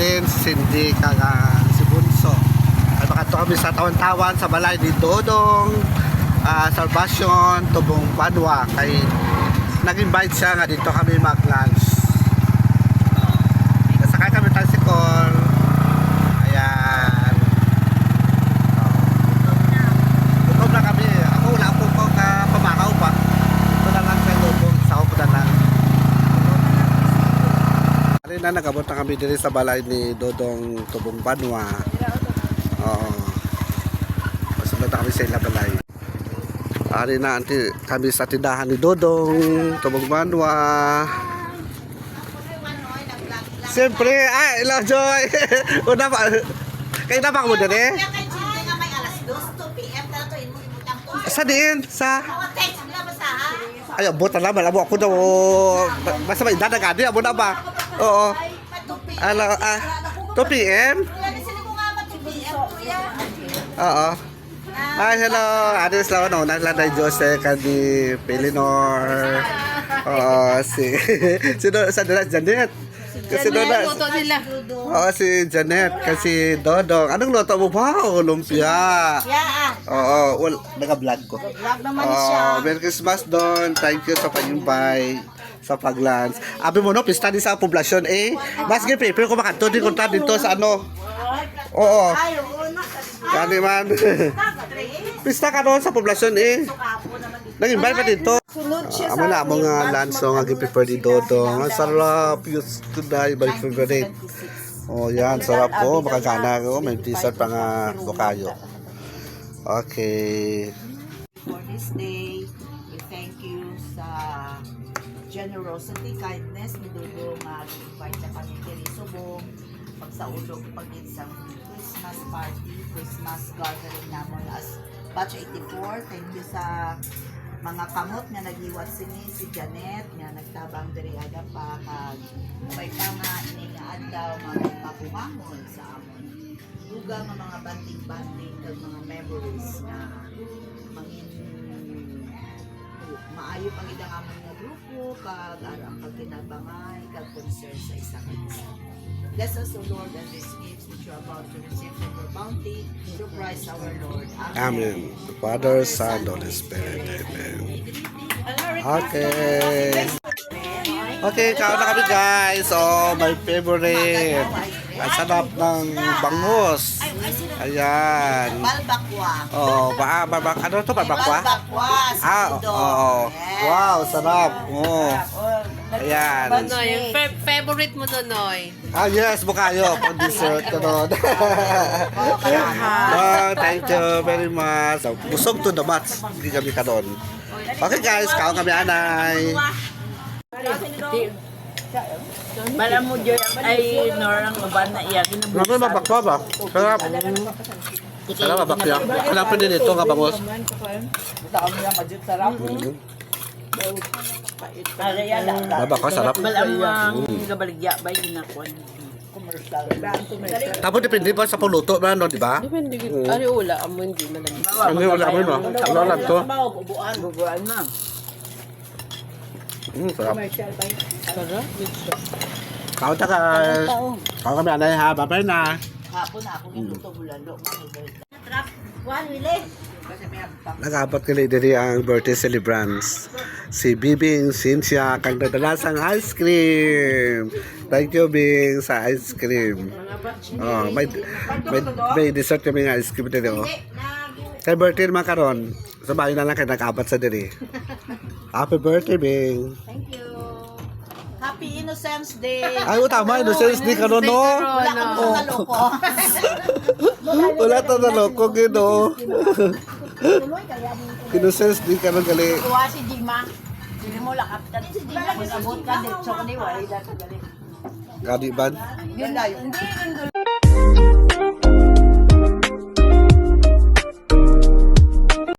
Evelyn, si Cindy, kaga si Bunso. Ay makato kami sa tawan-tawan sa balay ni Dodong Salvacion, Tubong Banwa. Kay nag-invite siya nga dito kami mag-lunch. Nasakay kami tricycle. Ayan. Gutom na kami. Ako wala po ko pamakaw pa. Ito na lang sa Dodong. Sa ako na lang. Na nagabot na kami dito sa balay ni Dodong Tubong Banwa. Oo. Masunod na kami sa ila balay. Ari na kami sa tindahan ni Dodong Tubong Banwa. Siyempre, hello Joy. Una pa. Kayo na pa mo din eh? Sa din? Sa? Ay, buta naman. Abo ako daw. Basta may dadagadi. Abo na ba? Oo. 2 p.m? Oo. Hi, hello. Addis lang no. Naglanday Jose kadi Pelinor. Oo, si sa Janet. Kasi Luto sila. Oo, si Janet kasi Dodong. Anong luto mo ba? Lumpia. Oo, naka-vlog ko. Vlog naman siya. Merry Christmas Don. Thank you sa pag-invite sa pag-lunch. Abi mo no, pista din sa poblasyon eh. Mas prepare ko makanto din konta dito sa ano. Oo. Kani man. Pista ka doon sa poblasyon eh. Nag-invite pa dito. Amo na among lunch so nga gi-prepare di Dodong. Ang sarap. Yus today my favorite. Oh, yan sarap po. Makagana ko. May t-shirt pa nga bukayo. Okay. For this day, we thank you sa generosity, kindness ni Dodong nga invite na kami kini Subong pagsaulog pag-isang Christmas party, Christmas gathering namon as Batch 84. Thank you sa mga kamot nga nagiwat sini si Janet nga nagtabang diri aga pa kag may pa nga ini nga adlaw mga papumangon sa amon duga nga mga banding-banding kag mga memories nga mangin maayo pang idang amon nga grupo kag arang pagkinabangay kag concern sa isa ka isa. Bless us, O Lord, and these gifts which you are about to receive from your bounty through Christ our Lord. Amen. The Father, Son, Holy Spirit. Amen. Okay. Okay, kaon na kami guys. Oh, my favorite. Ang sarap ng bangus. Ayan. Balbakwa. Oh, ano to balbakwa? Balbakwa. Oo. Wow, sarap. Oh. Ayan. Noy, yung favorite mo to, Noy. Yes, bukayo. Pang dessert ka doon. Oh, thank you very much. Busog to the mats. Hindi kami ka doon. Okay guys, kaon kami anay. Bala mo Joy ay norang uban na iya Ano mabakwa ba? Sarap. Sarap mabakwa. Hanapin din ito nga bangus. Mabakwa, sarap. Bala mo gabaligya ba yun na kuan. Tapos depende pa sa puluto ba no, di ba? Depende. Ari wala, amo hindi malagi. Ano wala mo no? Wala lang to. Bubuan ma'am. Sarap. Sarap. Kaon ta ka. Kaon kami anay ha. Bye na. Hapon na akong ituto bulalo. Juan Wile. Nag-abot ka diri ang birthday celebrants. Si Bibing, Cynthia, kang nadalasang ice cream. Thank you, Bing, sa ice cream. Oh, may dessert kami ng ice cream dito. Oh. Kay birthday naman karon. Sabahin na lang kayo nag-abot sa diri. Happy birthday, Bing. Thank you. Happy Innocence Day. Ay, tama, Innocence Day karon no. Wala kang mga loko. Wala ta na loko gino. Innocence Day karon gali. Kuha si Jima. Sili mo lakap. Dati si Jima, abot ka dito. So, kani, wala dito gali. Gadi ban? Hindi,